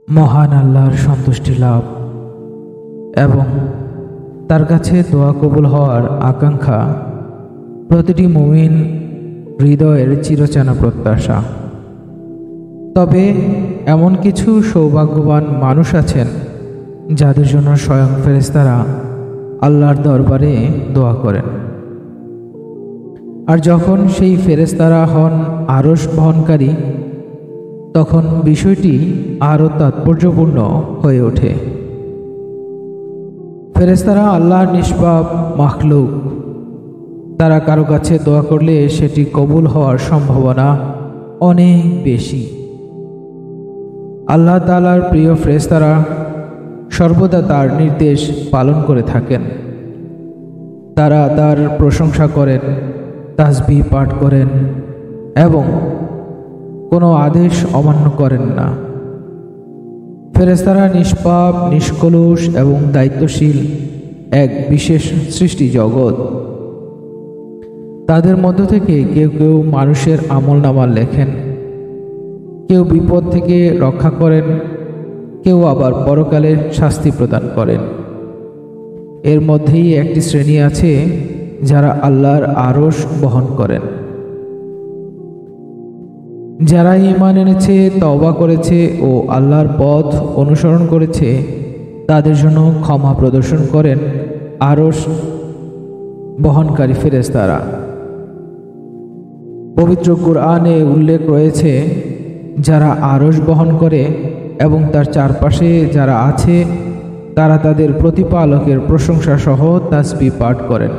মহান আল্লাহর সন্তুষ্টি লাভ এবং তার কাছে দোয়া কবুল হওয়ার আকাঙ্ক্ষা প্রতিটি মুমিন হৃদয়ের চিরচেনা প্রত্যাশা। তবে এমন কিছু সৌভাগ্যবান মানুষ আছেন যাদের জন্য স্বয়ং ফেরেশতারা আল্লাহর দরবারে দোয়া করেন, আর যখন সেই ফেরেশতারা হন আরশ বহনকারী তখন বিষয়টি আরও তাৎপর্যপূর্ণ হয়ে ওঠে। ফেরেশতারা আল্লাহর নিষ্পাপ মাখলুক, তারা কারো কাছে দোয়া করলে সেটি কবুল হওয়ার সম্ভাবনা অনেক বেশি। আল্লাহ তাআলার প্রিয় ফেরেশতারা সর্বদা তার নির্দেশ পালন করে থাকেন। তারা তার প্রশংসা করেন, তাসবিহ পাঠ করেন এবং কোনো আদেশ অমান্য করেন না। ফেরেশতারা নিষ্পাপ, নিষ্কলুষ এবং দায়িত্বশীল এক বিশেষ সৃষ্টি জগৎ। তাদের মধ্য থেকে কেউ কেউ মানুষের আমলনামা লেখেন, কেউ বিপদ থেকে রক্ষা করেন, কেউ আবার পরকালে শাস্তি প্রদান করেন। এর মধ্যেই একটি শ্রেণী আছে যারা আল্লাহর আরশ বহন করেন। যারা ঈমান এনেছে, তওবা করেছে ও আল্লাহর পথ অনুসরণ করেছে তাদের জন্য ক্ষমা প্রদর্শন করেন আরশ বহনকারী ফেরেশতারা। পবিত্র কুরআনে উল্লেখ রয়েছে, যারা আরশ বহন করে এবং তার চারপাশে যারা আছে তারা তাদের প্রতিপালকের প্রশংসা সহ তাসবিহ পাঠ করেন,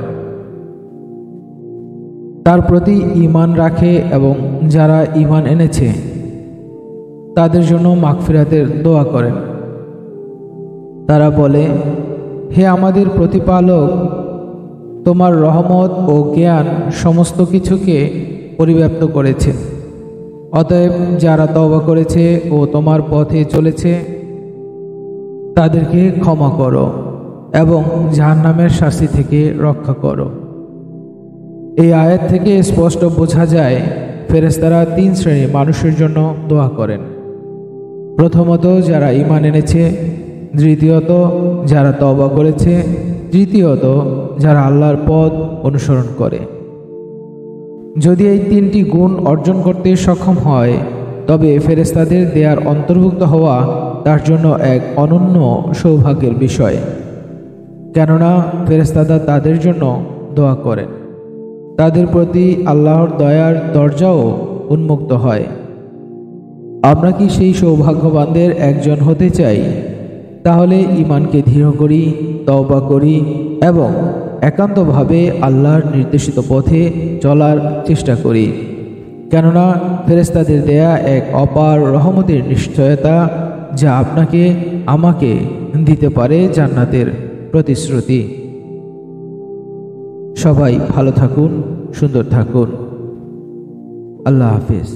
তার প্রতি ঈমান রাখে এবং যারা ঈমান এনেছে তাদের জন্য মাগফিরাতের দোয়া করেন। তারা বলে, হে আমাদের প্রতিপালক, তোমার রহমত ও জ্ঞান সমস্ত কিছুকে পরিব্যাপ্ত করেছে। অতএব যারা তওবা করেছে ও তোমার পথে চলেছে তাদেরকে ক্ষমা করো এবং জাহান্নামের শাস্তি থেকে রক্ষা করো। এই আয়াত থেকে স্পষ্ট বোঝা যায় ফেরেশতারা তিন শ্রেণীর মানুষের জন্য দোয়া করেন। প্রথমত যারা ঈমান এনেছে, দ্বিতীয়ত যারা তওবা করেছে, তৃতীয়ত যারা আল্লাহর পথ অনুসরণ করে। যদি এই তিনটি গুণ অর্জন করতে সক্ষম হয় তবে ফেরেশতাদের দেয়ার অন্তর্ভুক্ত হওয়া তার জন্য এক অনন্য সৌভাগ্যের বিষয়, কেননা ফেরেশতারা তাদের জন্য দোয়া করেন। তাদের প্রতি আল্লাহর দয়ার দরজাও উন্মুক্ত হয়। আমরা কি সেই সৌভাগ্যবানদের একজন হতে চাই? তাহলে ঈমানকে দৃঢ় করি, তওবা করি এবং একান্তভাবে আল্লাহর নির্দেশিত পথে চলার চেষ্টা করি, কেননা ফেরেশতাদের দেয়া এক অপার রহমতের নিশ্চয়তা যা আপনাকে আমাকে দিতে পারে জান্নাতের প্রতিশ্রুতি। সবাই ভালো থাকুন, সুন্দর থাকুন। আল্লাহ হাফেজ।